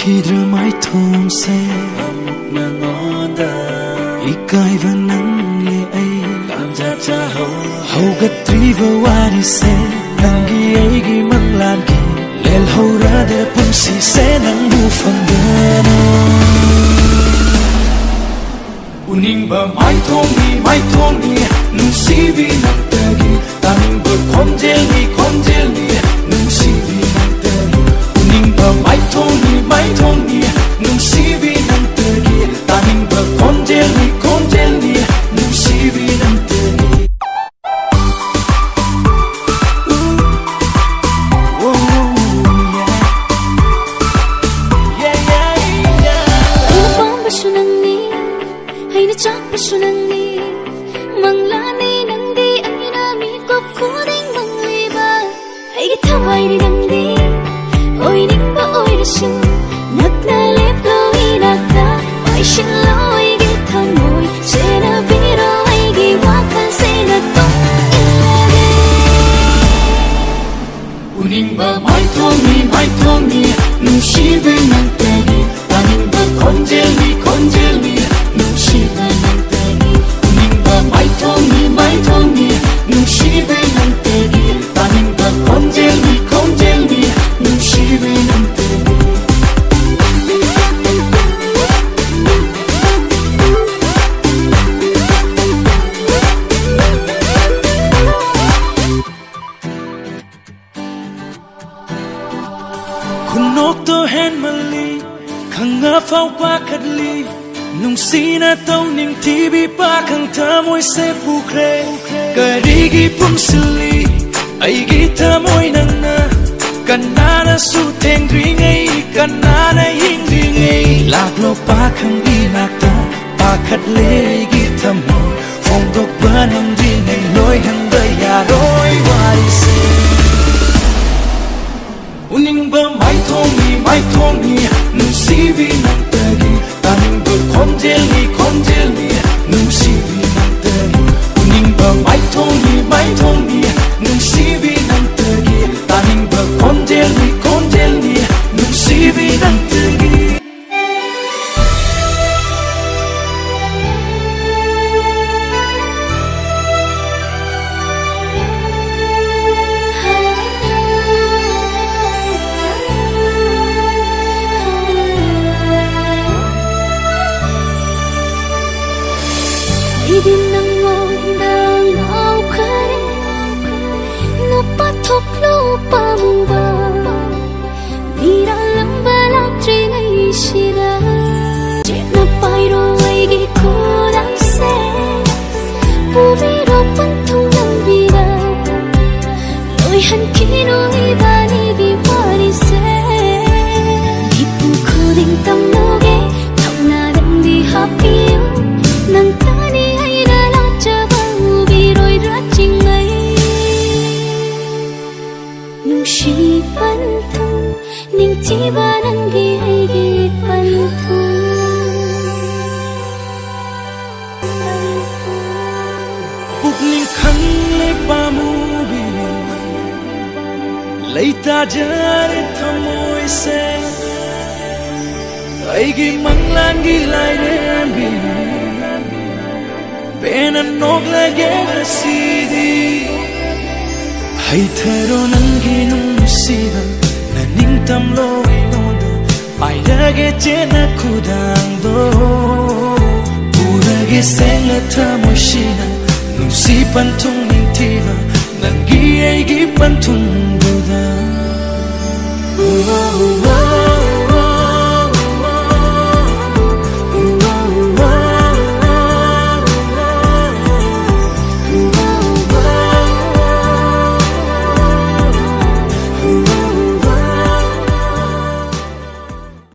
khi đưa mái thôn xe mà ngón ta ý cài và nắng lệ ấy cảm giác cha hầu gật tri vơ qua đi xe nắng ghi ấy ghi mang lan ghi lên hầu ra để bung xì xe nắng bu phần đen uning bờ mái thôn đi nung xì vì nắng tơ ghi ta mình bờ con gel đi nung xì vì nắng tơ ghi uning bờ mái thôn đi nung xì vì nắng tơ ghi ta mình bờ con gel đi nung xì vì nắng tơ ghi Sunani manglani nangdi aina mi kop kuding mangliba ai thawai ri nangdi oi ning ba oi rasu nakna lep loi nakta ai shin loi gi thamoi sena biro ai gi wakal sena to ilage uning ba mai thong ni nu shi ve nang te gi taning ba konjel ni nu shi ve mai thong ni nung shi ve nang te gi ta ning ba kon gel ni nung shi ve nang te gi kun nok to hen mali khanga phau pa khat li nung si na tao ning ti bi pa khang tha moi se pu kre ka ri gi pum sili ai gi tha moi nang na kan na su theng ri ngai kan na hing ri ngai lak lo pa khang gi nak ta pa khat le gi tha mo phong dok ba nang ri ngai loi hang da ya roi wai se uning ba mai thong ni nung si vi nang ta gi ta ning ba kon gel ni nung si vi nang ta gi uning ba mai thong ni nung si vi nang ta gi ta ning ba kon gel ni nung si vi nang ta gi Idin nang ngondang mau kare napathok lo pamba mira lamba la tringai shira na pairo ai gi koda se puviro panthung nang bira noi han kino ibani gi pari se ipu khuding tam loge thangna dang di happy nang tani shi pan thung ning chi ba nang gi ai gi pan thung buk ning khang le pa mu bi leita jare thamoi se ai gi mang lan gi lai dem bi ben an nok la ge si di hay thero nangi nung siva na ning tam lo inondo pai rage chena khudang do purage senga thamo shina nung si panthung ning tiva nangi ai gi panthung do da